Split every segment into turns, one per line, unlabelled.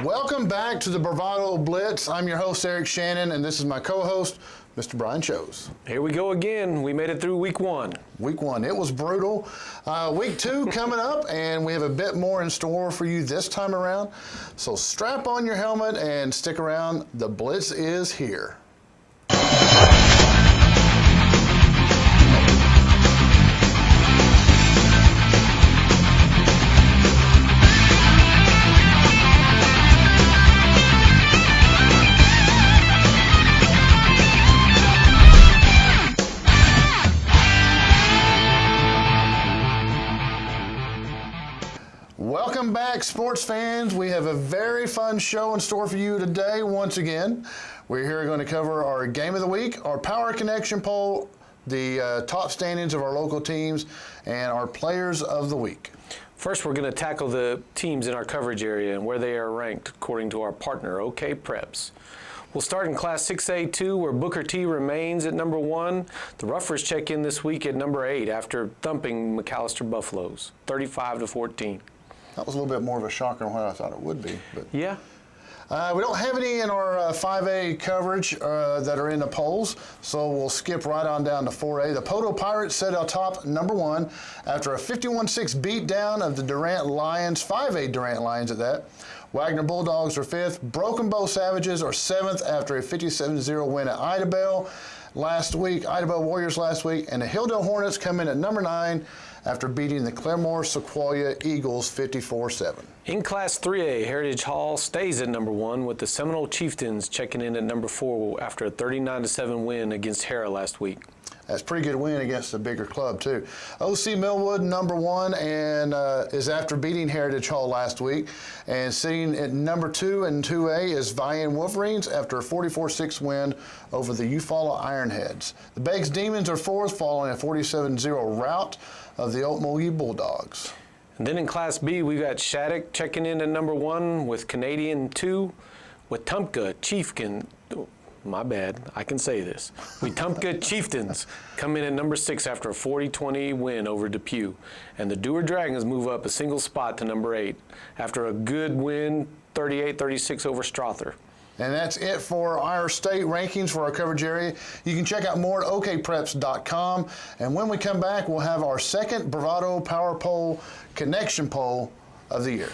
Welcome back to the Bravado Blitz. I'm your host, Eric Shannon, and this is my co-host, Mr. Brian Chose.
Here we go again. We made it through week one.
Week one, it was brutal. Week two coming up, and we have a bit more in store for you this time around. So strap on your helmet and stick around. The Blitz is here. Welcome back, sports fans. We have a very fun show in store for you today once again. We're here going to cover our game of the week, our power connection poll, the top standings of our local teams, and our players of the week.
First, we're going to tackle the teams in our coverage area and where they are ranked according to our partner, OK Preps. We'll start in Class 6A2, where Booker T remains at number 1. The Ruffers check in this week at number 8 after thumping McAllister Buffaloes, 35-14.
That was a little bit more of a shocker than what I thought it would be. But
yeah.
We don't have any in our 5A coverage that are in the polls, so we'll skip right on down to 4A. The Poto Pirates set atop number 1 after a 51-6 beatdown of the Durant Lions, 5A Durant Lions at that. Wagner Bulldogs are 5th. Broken Bow Savages are 7th after a 57-0 win at Idabel Warriors last week. And the Hilldale Hornets come in at number 9 after beating the Claremore Sequoia Eagles 54-7.
In Class 3A, Heritage Hall stays at number 1 with the Seminole Chieftains checking in at number 4 after a 39-7 win against Hera last week.
That's a pretty good win against a bigger club, too. OC Millwood, number 1, and is after beating Heritage Hall last week. And sitting at number 2 in 2A is Bravado Wolverines after a 44-6 win over the Eufaula Ironheads. The Beggs Demons are 4th following a 47-0 rout of the Okmulgee Bulldogs.
And then in Class B, we've got Shattuck checking in at number 1 with Canadian 2, Wetumpka Chieftain. My bad, I can say this. Wetumpka Chieftains come in at number 6 after a 40-20 win over Depew. And the Dewar Dragons move up a single spot to number 8 after a good win, 38-36 over Strother.
And that's it for our state rankings for our coverage area. You can check out more at okpreps.com. And when we come back, we'll have our second Bravado Power Pole Connection Poll of the year.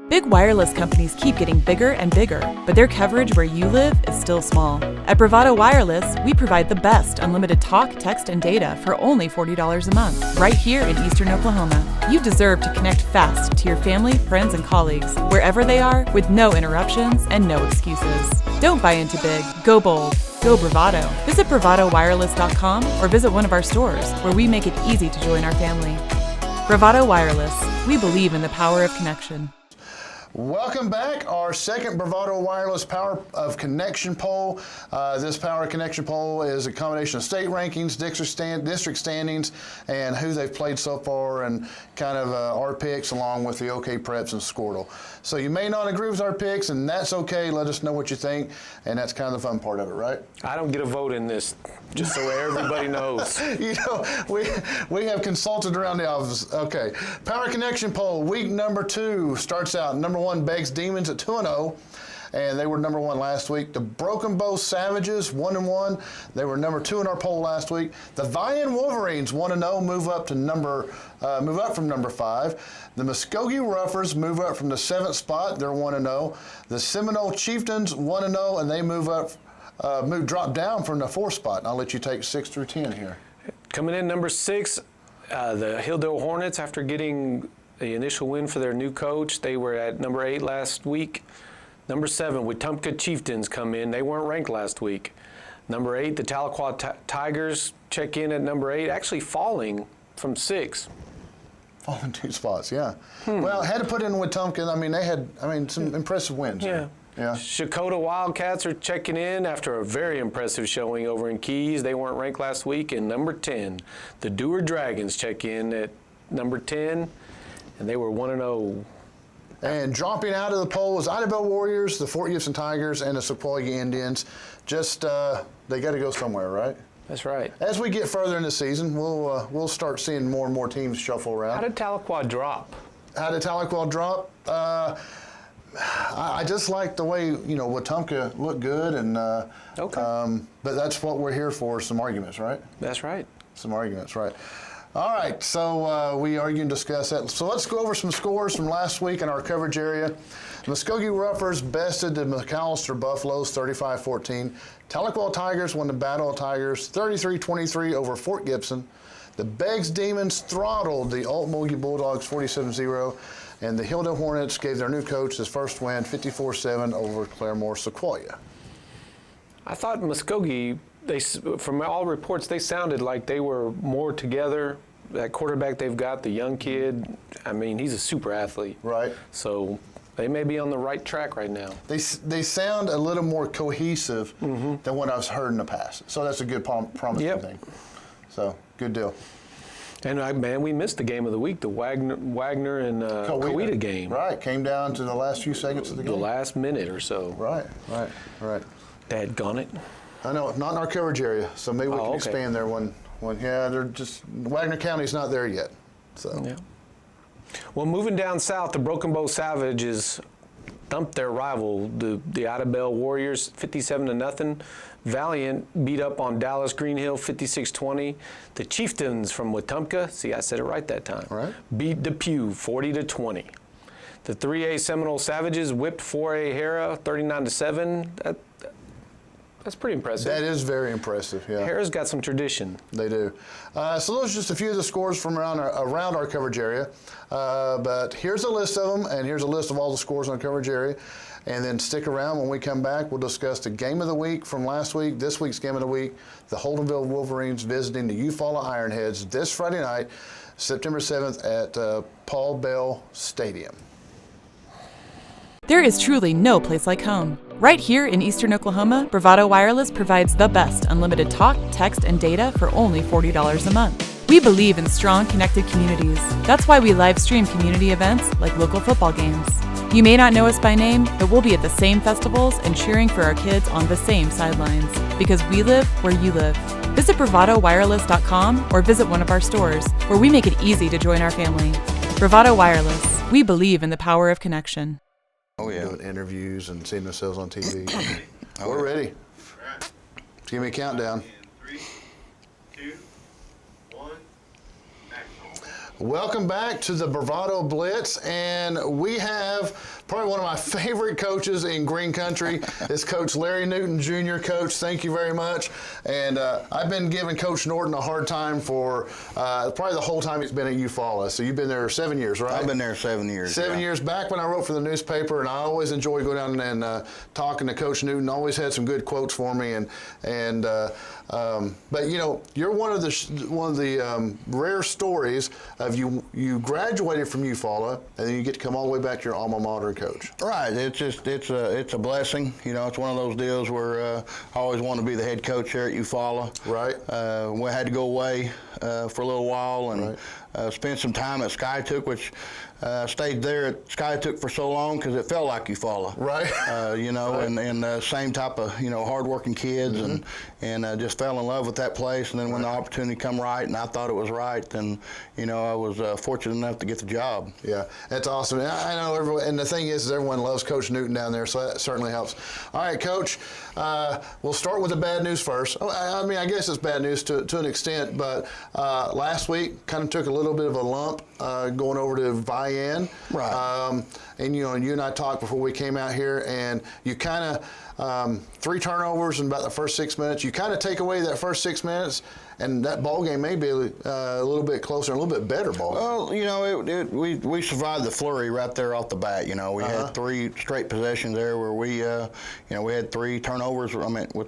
Big wireless companies keep getting bigger and bigger, but their coverage where you live is still small. At Bravado Wireless, we provide the best unlimited talk, text, and data for only $40 a month, right here in Eastern Oklahoma. You deserve to connect fast to your family, friends, and colleagues, wherever they are, with no interruptions and no excuses. Don't buy into big. Go bold. Go Bravado. Visit bravadowireless.com or visit one of our stores, where we make it easy to join our family. Bravado Wireless. We believe in the power of connection.
Welcome back. Our second Bravado Wireless Power of Connection Poll. This Power Connection Poll is a combination of state rankings, district standings, and who they've played so far, and kind of our picks along with the OK Preps and Squirtle. So you may not agree with our picks, and that's okay. Let us know what you think, and that's kind of the fun part of it, right?
I don't get a vote in this, just so everybody knows.
You know, we have consulted around the office. Okay. Power Connection Poll, week number 2 starts out. Number 1, Beggs Demons at 2-0, and they were number 1 last week. The Broken Bow Savages, 1-1. They were number 2 in our poll last week. The Bravado Wolverines, 1-0, move up from number 5. The Muskogee Ruffers move up from the 7th spot. They're 1-0. The Seminole Chieftains, 1-0, and they drop down from the 4th spot. And I'll let you take 6 through 10 here.
Coming in number 6, the Hilldale Hornets, after getting the initial win for their new coach. They were at number 8 last week. Number 7, Wetumpka Chieftains come in. They weren't ranked last week. Number 8, the Tahlequah Tigers check in at number 8, actually falling from 6.
Falling 2 spots, yeah. Well, had to put in Wetumpka. They had some impressive wins.
Yeah.
Yeah.
Shakota Wildcats are checking in after a very impressive showing over in Keys. They weren't ranked last week. And number 10, the Dewar Dragons check in at number 10. And they were 1-0.
And dropping out of the poll was Idabel Warriors, the Fort Gibson Tigers, and the Sequoia Indians. Just they got to go somewhere, right?
That's right.
As we get further in the season, we'll start seeing more and more teams shuffle around.
How did Tahlequah drop?
How did Tahlequah drop? I just like the way, Wetumpka looked good, and
Okay.
but that's what we're here for, some arguments, right?
That's right.
Some arguments, right. All right, so we argue and discuss that. So let's go over some scores from last week in our coverage area. Muskogee Ruffers bested the McAllister Buffaloes 35-14. Tahlequah Tigers won the Battle of Tigers 33-23 over Fort Gibson. The Beggs Demons throttled the Altmogi Bulldogs 47-0. And the Holdenville Hornets gave their new coach his first win 54-7 over Claremore Sequoia.
I thought Muskogee, from all reports, they sounded like they were more together. That quarterback they've got, the young kid, I mean, he's a super athlete.
Right.
So they may be on the right track right now.
They sound a little more cohesive than what I've heard in the past. So that's a good promising thing. So, good deal.
And we missed the game of the week, the Wagner and Coweta game.
Right, came down to the last few seconds of the game.
The last minute or so.
Right.
Daggone it.
I know, not in our coverage area, so maybe we can expand there when they're just, Wagner County's not there yet. So.
Yeah. Well, moving down south, the Broken Bow Savages thumped their rival, the Idabel Warriors, 57-0. Valiant beat up on Dallas Green Hill, 56-20. The Chieftains from Wetumpka, see, I said it right that time,
right,
beat Depew, 40-20. The 3A Seminole Savages whipped 4A Hera, 39-7. That's pretty impressive.
That is very impressive, yeah.
Hera's got some tradition.
They do. So those are just a few of the scores from around our coverage area. But here's a list of them, and here's a list of all the scores on the coverage area. And then stick around. When we come back, we'll discuss the game of the week from last week, this week's game of the week, the Holdenville Wolverines visiting the Eufaula Ironheads this Friday night, September 7th at Paul Bell Stadium.
There is truly no place like home. Right here in Eastern Oklahoma, Bravado Wireless provides the best unlimited talk, text, and data for only $40 a month. We believe in strong, connected communities. That's why we live stream community events like local football games. You may not know us by name, but we'll be at the same festivals and cheering for our kids on the same sidelines. Because we live where you live. Visit bravadowireless.com or visit one of our stores, where we make it easy to join our family. Bravado Wireless. We believe in the power of connection.
Oh, yeah. Doing interviews and seeing ourselves on TV. We're ready. Give me a countdown.
3, 2, 1, action.
Welcome back to the Bravado Blitz, and we have probably one of my favorite coaches in Green Country is Coach Larry Newton Jr. Coach, thank you very much. And I've been giving Coach Norton a hard time for probably the whole time he's been at Eufaula. So you've been there 7 years, right?
I've been there 7 years.
7 years back when I wrote for the newspaper, and I always enjoy going down and talking to Coach Newton. Always had some good quotes for me, but you're one of the rare stories of you graduated from Eufaula, and then you get to come all the way back to your alma mater and coach.
Right. It's a blessing. It's one of those deals where I always want to be the head coach here at Eufaula.
Right.
We had to go away for a little while and spend some time at SkyTook, which stayed there at SkyTook for so long because it felt like Eufaula.
Right.
And same type of hardworking kids, and just fell in love with that place. And then when the opportunity come right, and I thought it was right, then I was fortunate enough to get the job.
Yeah, that's awesome. I know everyone, and the thing is everyone loves Coach Newton down there, so that certainly helps. All right, Coach, we'll start with the bad news first. I guess it's bad news to an extent, but last week kind of took a little bit of a lump going over to Vian.
Right.
And you and I talked before we came out here, and you kind of 3 turnovers in about the first 6 minutes. You kind of take away that first 6 minutes, and that ball game may be a little bit closer, a little bit better ball.
Well, we survived the flurry right there off the bat. We had 3 straight possessions there where we had 3 turnovers.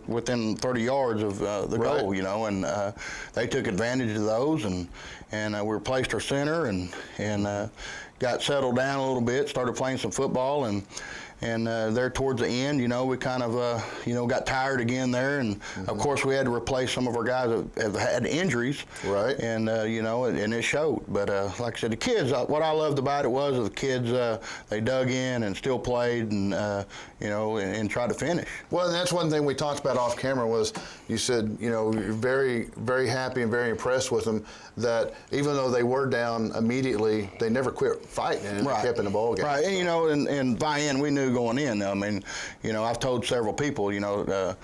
Within 30 yards of the goal. And they took advantage of those, and we replaced our center and got settled down a little bit, started playing some football, and there towards the end, we kind of, got tired again there, and of course we had to replace some of our guys that have had injuries,
right? And
and it showed. But like I said, the kids, what I loved about it was the kids, they dug in and still played, and and tried to finish.
Well, and that's one thing we talked about off camera was you said you're very, very happy and very impressed with them that even though they were down immediately, they never quit fighting and
Right.
kept in the ball game.
Right, and you know, and by in we knew going in. I mean, you know, I've told several people, you know,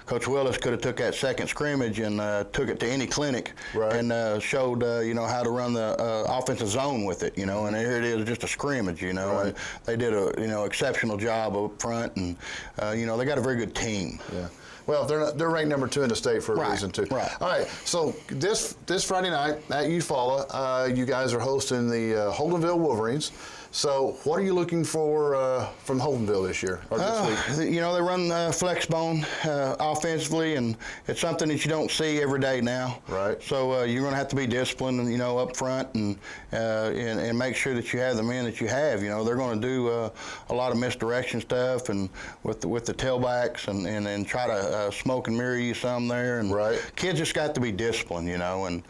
Coach Willis could have took that second scrimmage and took it to any clinic
Right.
and showed you know, how to run the offensive zone with it, you know. And here it is, just a scrimmage, you know.
Right.
And they did a, you know, exceptional job up front, and you know, they got a very good team.
Yeah. Well, they're ranked number 2 in the state for a
Right,
reason too.
right.
All right. So this Friday night at Eufaula, you guys are hosting the Holdenville Wolverines. So what are you looking for from Holdenville this year or this week?
You know, they run flex bone offensively, and it's something that you don't see every day now.
Right.
So you're going to have to be disciplined, you know, up front, and make sure that you have the men that you have. You know, they're going to do a lot of misdirection stuff, and with the tailbacks, and try to smoke and mirror you some there. And
Right.
kids just got to be disciplined, you know. And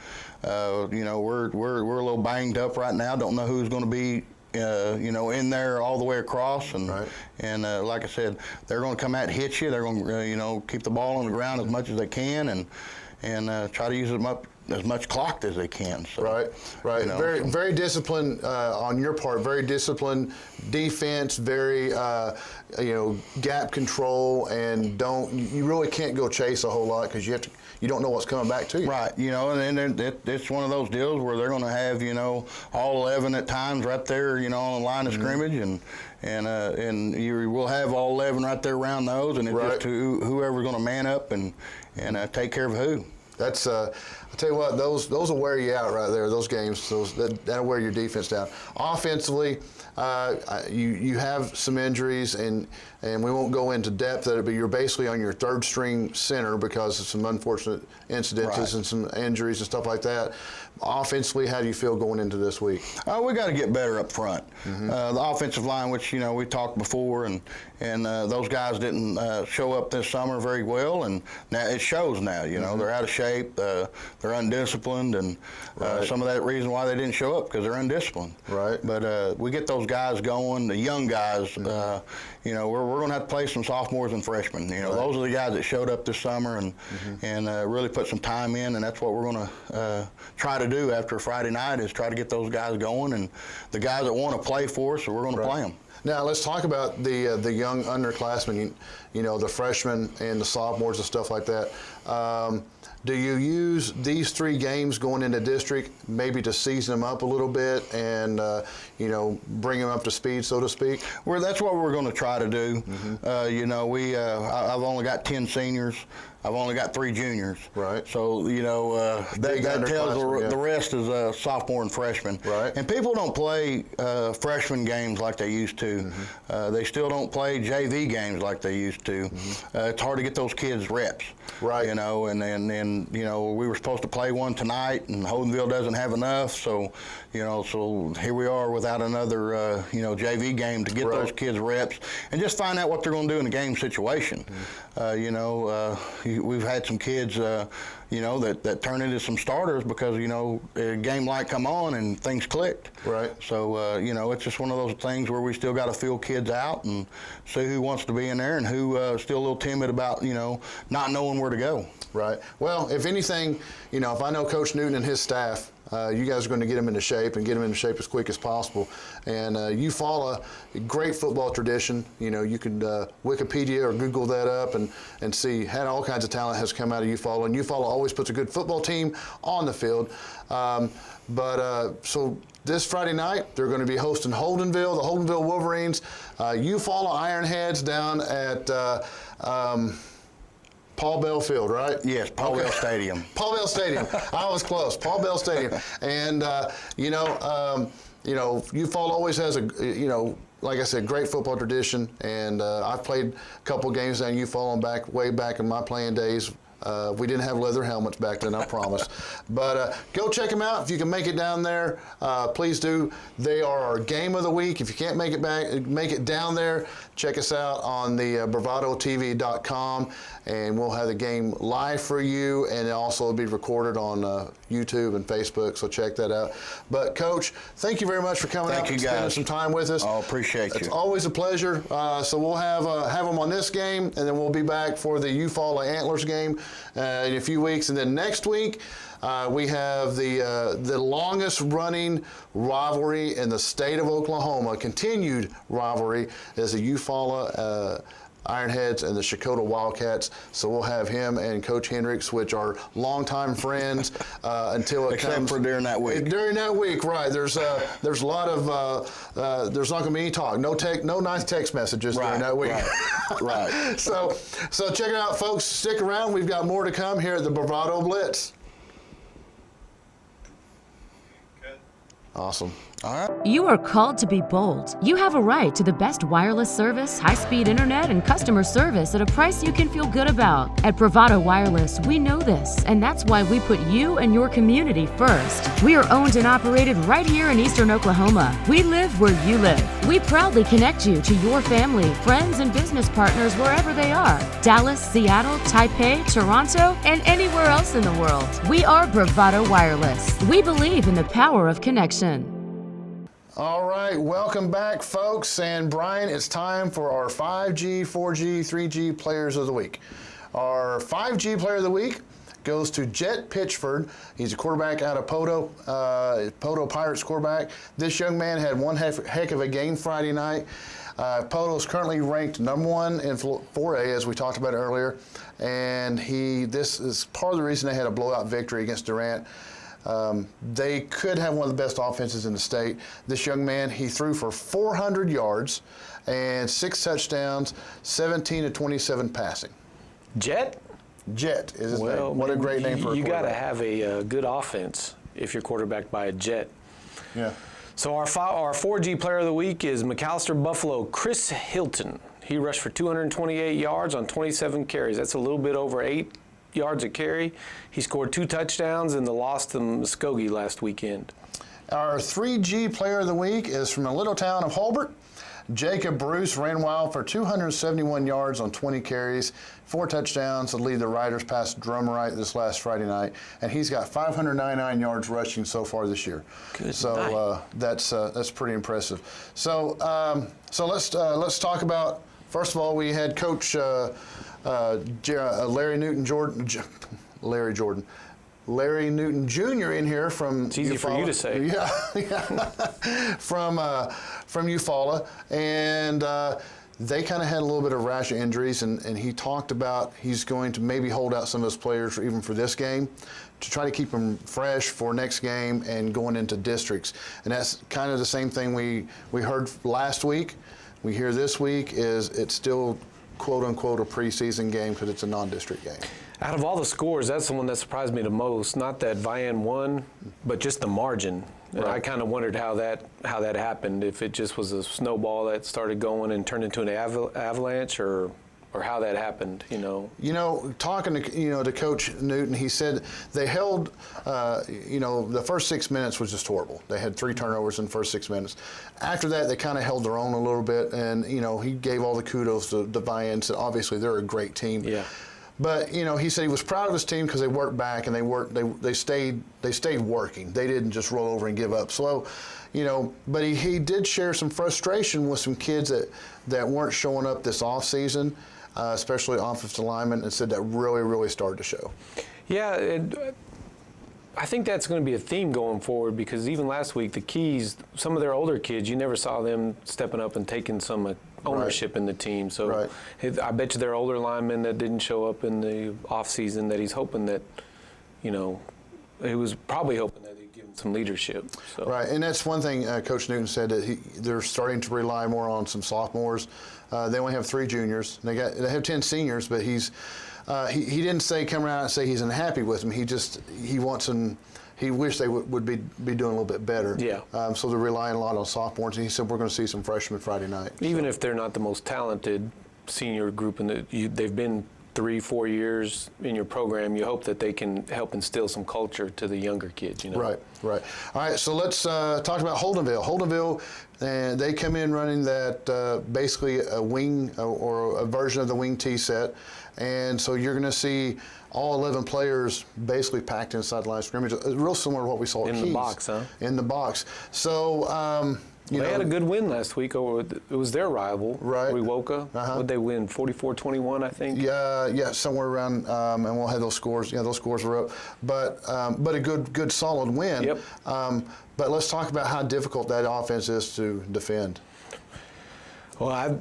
you know, we're a little banged up right now. Don't know who's going to be. You know, in there all the way across, and
Right.
and like I said, they're going to come out and hit you. They're going to you know, keep the ball on the ground as much as they can, and try to use as much clock as they can. So,
Right, right.
you know,
Very disciplined on your part. Very disciplined defense. Very you know, gap control, and you really can't go chase a whole lot because you don't know what's coming back to you.
Right, you know, and it's one of those deals where they're going to have, you know, all 11 at times right there, you know, on the line of scrimmage, and you will have all 11 right there around those, and it's
Right.
just whoever's going to man up and take care of who.
That's I'll tell you what, those will wear you out right there. Those games, that'll wear your defense down. Offensively, you have some injuries, and we won't go into depth of it, but you're basically on your third string center because of some unfortunate incidences
Right.
and some injuries and stuff like that. Offensively, how do you feel going into this week?
We got to get better up front. The offensive line, which, you know, we talked before, and those guys didn't show up this summer very well, and now it shows now. You know, they're out of shape, they're undisciplined, and
Right.
some of that reason why they didn't show up because they're undisciplined.
Right.
But we get those guys going, the young guys. You know, we're going to have to play some sophomores and freshmen. You know,
Right.
those are the guys that showed up this summer and really put some time in, and that's what we're going to try to do after Friday night is try to get those guys going, and the guys that want to play for us, so we're going to play them.
Now let's talk about the young underclassmen. You know, the freshmen and the sophomores and stuff like that. Do you use these 3 games going into district maybe to season them up a little bit and you know, bring them up to speed, so to speak?
Well, that's what we're going to try to do. You know, I've only got 10 seniors. I've only got 3 juniors.
Right.
So, you know, that tells
underclassmen,
the rest is sophomore and freshman.
Right.
And people don't play freshman games like they used to. They still don't play JV games like they used to. It's hard to get those kids reps.
Right.
You know, and you know, we were supposed to play one tonight, and Holdenville doesn't have enough. So, you know, so here we are without another, you know, JV game to get
Right.
those kids reps and just find out what they're going to do in a game situation. You know, we've had some kids, you know, that turn into some starters because, you know, a game light come on and things clicked.
Right.
So, you know, it's just one of those things where we still got to feel kids out and see who wants to be in there and who still a little timid about, you know, not knowing where to go.
Right. Well, if anything, you know, if I know Coach Newton and his staff, you guys are going to get them into shape and get them into shape as quick as possible. And Eufaula, great football tradition. You know, you can Wikipedia or Google that up and see had all kinds of talent has come out of Eufaula. And Eufaula always puts a good football team on the field. So this Friday night, they're going to be hosting Holdenville, the Holdenville Wolverines, Eufaula Ironheads down at Paul Bell Field, right?
Yes, Paul Bell Stadium.
Paul Bell Stadium. I was close. Paul Bell Stadium. And you know, Eufaula always has like I said, great football tradition. And I've played a couple games down Eufaula way back in my playing days. We didn't have leather helmets back then, I promise. But go check them out. If you can make it down there, please do. They are our game of the week. If you can't make it down there, check us out on the bravadotv.com, and we'll have the game live for you, and also it'll be recorded on YouTube and Facebook, so check that out. But Coach, thank you very much for coming out and spending some time with us.
Oh, appreciate you.
It's always a pleasure. So we'll have them on this game, and then we'll be back for the Eufaula Antlers game in a few weeks. And then next week, we have the longest running rivalry in the state of Oklahoma, continued rivalry, is the Eufaula Ironheads and the Shakota Wildcats. So we'll have him and Coach Hendricks, which are longtime friends until it comes.
Except for during that week.
During that week, right. There's a lot of, there's not going to be any talk. No nice text messages during that week.
Right.
So check it out, folks. Stick around. We've got more to come here at the Bravado Blitz.
Good.
Awesome.
All right.
You are called to be bold. You have a right to the best wireless service, high-speed internet, and customer service at a price you can feel good about. At Bravado Wireless, we know this, and that's why we put you and your community first. We are owned and operated right here in Eastern Oklahoma. We live where you live. We proudly connect you to your family, friends, and business partners wherever they are. Dallas, Seattle, Taipei, Toronto, and anywhere else in the world. We are Bravado Wireless. We believe in the power of connection.
All right, welcome back, folks. And Brian, it's time for our 5G, 4G, 3G Players of the Week. Our 5G Player of the Week goes to Jet Pitchford. He's a quarterback out of Poto Pirates quarterback. This young man had one heck of a game Friday night. Poto is currently ranked #1 in 4A, as we talked about earlier. And this is part of the reason they had a blowout victory against Durant. They could have one of the best offenses in the state. This young man, he threw for 400 yards and 6 touchdowns, 17 to 27 passing.
Jet?
Jet is his name. What a great name for a quarterback.
You got to have a good offense if you're quarterbacked by a Jet.
Yeah.
So our 4G Player of the Week is McAllister Buffalo Chris Hilton. He rushed for 228 yards on 27 carries. That's a little bit over 8 yards a carry. He scored 2 touchdowns in the loss to Muskogee last weekend.
Our 3G Player of the Week is from the little town of Holbert. Jacob Bruce ran wild for 271 yards on 20 carries, 4 touchdowns to lead the Riders past Drumright this last Friday night, and he's got 599 yards rushing so far this year.
Good
so that's pretty impressive. So let's talk about, first of all, we had Coach Larry Newton Jr. in here from
It's easy
Eufaula.
for you to say.
Yeah. from Eufaula, and they kind of had a little bit of rash of injuries, and he talked about he's going to maybe hold out some of his players even for this game to try to keep them fresh for next game and going into districts. And that's kind of the same thing we heard last week. We hear this week is it's still quote-unquote a preseason game because it's a non-district game.
Out of all the scores, that's the one that surprised me the most. Not that Vian won, but just the margin. And I kind of wondered how that happened, if it just was a snowball that started going and turned into an avalanche, or how that happened, you know.
You know, talking to Coach Newton, he said they held, the first 6 minutes was just horrible. They had 3 turnovers in the first 6 minutes. After that, they kind of held their own a little bit, and he gave all the kudos to the Vian. So obviously, they're a great team. Yeah. But he said he was proud of his team because they worked back and they stayed working. They didn't just roll over and give up. So, but he did share some frustration with some kids that weren't showing up this off season, especially offensive linemen, and said that really started to show. Yeah.
I think that's going to be a theme going forward, because even last week, the Keys, some of their older kids, you never saw them stepping up and taking some ownership in the team. So I bet you there are older linemen that didn't show up in the offseason that he's hoping that, he was probably hoping that they'd give him some leadership. So. Right,
and that's one thing Coach Newton said, that they're starting to rely more on some sophomores. They only have 3 juniors. They have 10 seniors, but he didn't come around and say he's unhappy with them. He wants them. He wished they would be doing a little bit better. Yeah. So they're relying a lot on sophomores, and he said we're going to see some freshmen Friday night.
Even if they're not the most talented senior group, they've been 3-4 years in your program, you hope that they can help instill some culture to the younger kids.
Right. All right. So let's talk about Holdenville. Holdenville, they come in running that basically a wing or a version of the wing T set. And so you're going to see all 11 players basically packed inside the line of scrimmage. Real similar to what we saw at Keys.
In the box, huh?
In the box. So You
They
know,
had a good win last week. It was their rival,
Right.
Wewoka. Would they win 44-21, I think?
Yeah, somewhere around, and we'll have those scores. Yeah, those scores were up, but a good solid win.
Yep.
But let's talk about how difficult that offense is to defend.
Well, I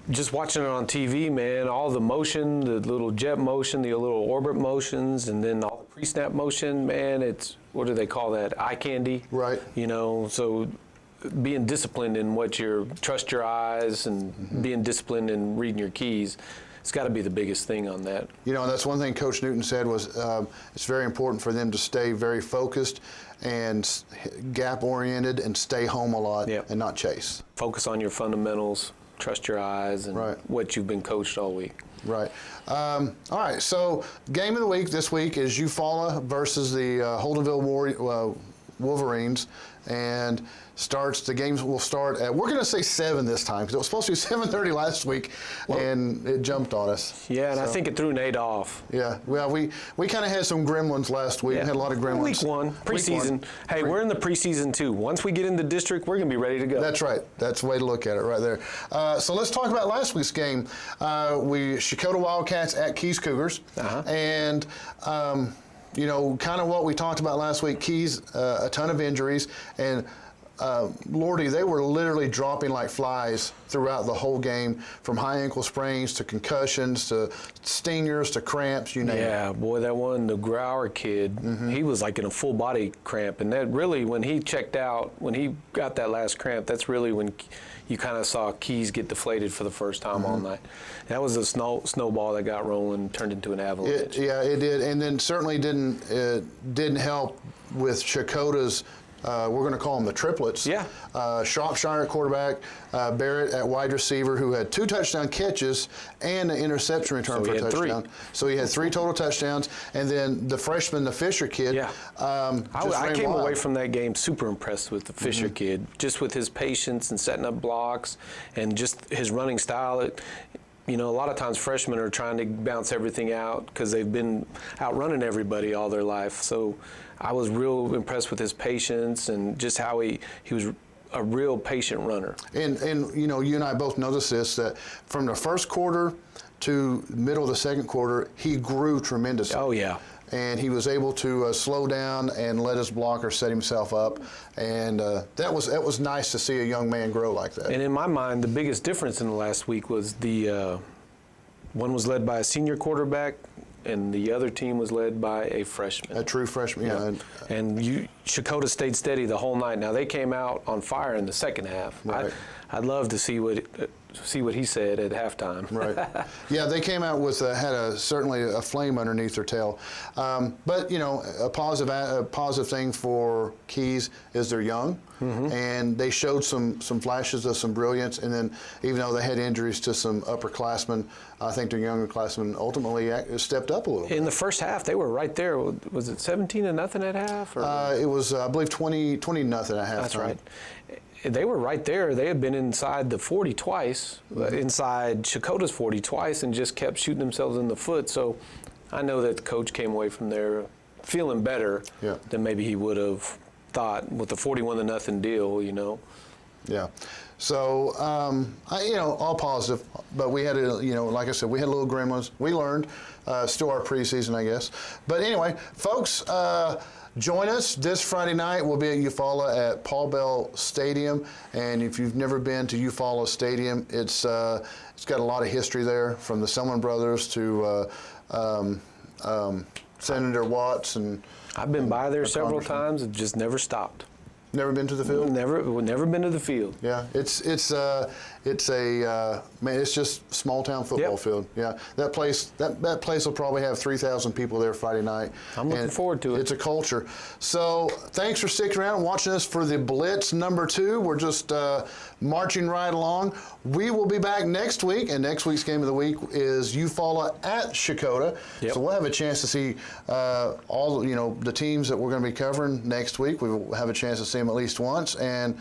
just watching it on TV, man. All the motion, the little jet motion, the little orbit motions, and then all the pre-snap motion, man. It's, what do they call that? Eye candy.
Right.
You know, so being disciplined in trust your eyes and being disciplined in reading your keys, it's got to be the biggest thing on that.
You know, that's one thing Coach Newton said was it's very important for them to stay very focused and gap-oriented and stay home a lot and not chase.
Focus on your fundamentals, trust your eyes, and what you've been coached all week.
Right. All right, so game of the week this week is Eufaula versus the Holdenville Wolverines, and the games will start at, we're going to say 7 this time because it was supposed to be 7:30 last week, and it jumped on us.
Yeah, and I think it threw Nate off.
Yeah, well, we kind of had some gremlins last week.
Yeah.
We had a lot of gremlins.
Week 1, preseason. Hey, we're in the preseason too. Once we get in the district, we're going to be ready to go.
That's right. That's the way to look at it right there. So let's talk about last week's game. Shakota Wildcats at Keys Cougars. And you know, kind of what we talked about last week, Keys, a ton of injuries, and Lordy, they were literally dropping like flies throughout the whole game, from high ankle sprains to concussions to stingers to cramps, you name it.
Yeah, boy, that one, the Grauer kid, he was like in a full body cramp, and that really, when he checked out, when he got that last cramp, that's really when you kind of saw Keys get deflated for the first time all night. That was a snowball that got rolling, turned into an avalanche.
It did, and then certainly didn't help with Shakota's. We're going to call them the triplets.
Yeah.
Shropshire at quarterback, Barrett at wide receiver, who had 2 touchdown catches and an interception return for a touchdown.
3.
So he had 3 total touchdowns. And then the freshman, the Fisher kid.
Yeah. I came away from that game super impressed with the Fisher kid, just with his patience and setting up blocks and just his running style. You know, a lot of times freshmen are trying to bounce everything out because they've been outrunning everybody all their life. So I was real impressed with his patience and just how he was a real patient runner.
And you know, you and I both noticed this, that from the first quarter to middle of the second quarter, he grew tremendously.
Oh, yeah.
And he was able to slow down and let his blocker set himself up, and that was nice to see a young man grow like that.
And in my mind, the biggest difference in the last week was the one was led by a senior quarterback, and the other team was led by a freshman.
A true freshman, yeah.
And Shakota stayed steady the whole night. Now they came out on fire in the second half.
Right.
I'd love to see what he said at halftime.
Right. Yeah, they came out with certainly a flame underneath their tail. But you know, a positive thing for Keys is they're young, and they showed some flashes of some brilliance. And then even though they had injuries to some upperclassmen, I think their younger classmen ultimately stepped up a little bit.
In the first half, they were right there. Was it 17-0 at half? Or?
It was, I believe, 20-0 at halftime.
That's right. They were right there. They had been inside the 40 twice, inside Shakota's 40 twice, and just kept shooting themselves in the foot. So I know that the coach came away from there feeling better than maybe he would have thought with the 41-0 deal, you know.
Yeah. So, you know, all positive. But we had, like I said, we had little gremlins. We learned. Still our preseason, I guess. But anyway, folks, join us this Friday night. We'll be at Eufaula at Paul Bell Stadium. And if you've never been to Eufaula Stadium, it's got a lot of history there, from the Selman brothers to Senator Watts. And
I've been by there several times and just never stopped.
Never been to the field?
Never been to the field.
Yeah, it's just small town football field. Yeah, that place will probably have 3,000 people there Friday night.
I'm looking forward to it.
It's a culture. So thanks for sticking around and watching us for the Blitz #2. We're just marching right along. We will be back next week, and next week's game of the week is Eufaula at Shakota.
Yep.
So we'll have a chance to see all the teams that we're going to be covering next week. We will have a chance to see them at least once, and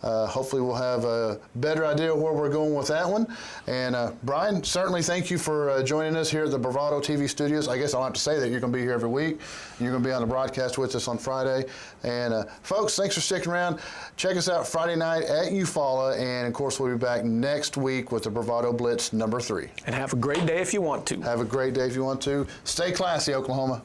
hopefully we'll have a better idea of where we're going with that one. And Brian, certainly thank you for joining us here at the Bravado TV studios. I guess I'll have to say that you're going to be here every week. You're going to be on the broadcast with us on Friday. And folks, thanks for sticking around. Check us out Friday night at Eufaula. And of course, we'll be back next week with the Bravado Blitz number 3.
And have a great day if you want to.
Have a great day if you want to. Stay classy, Oklahoma.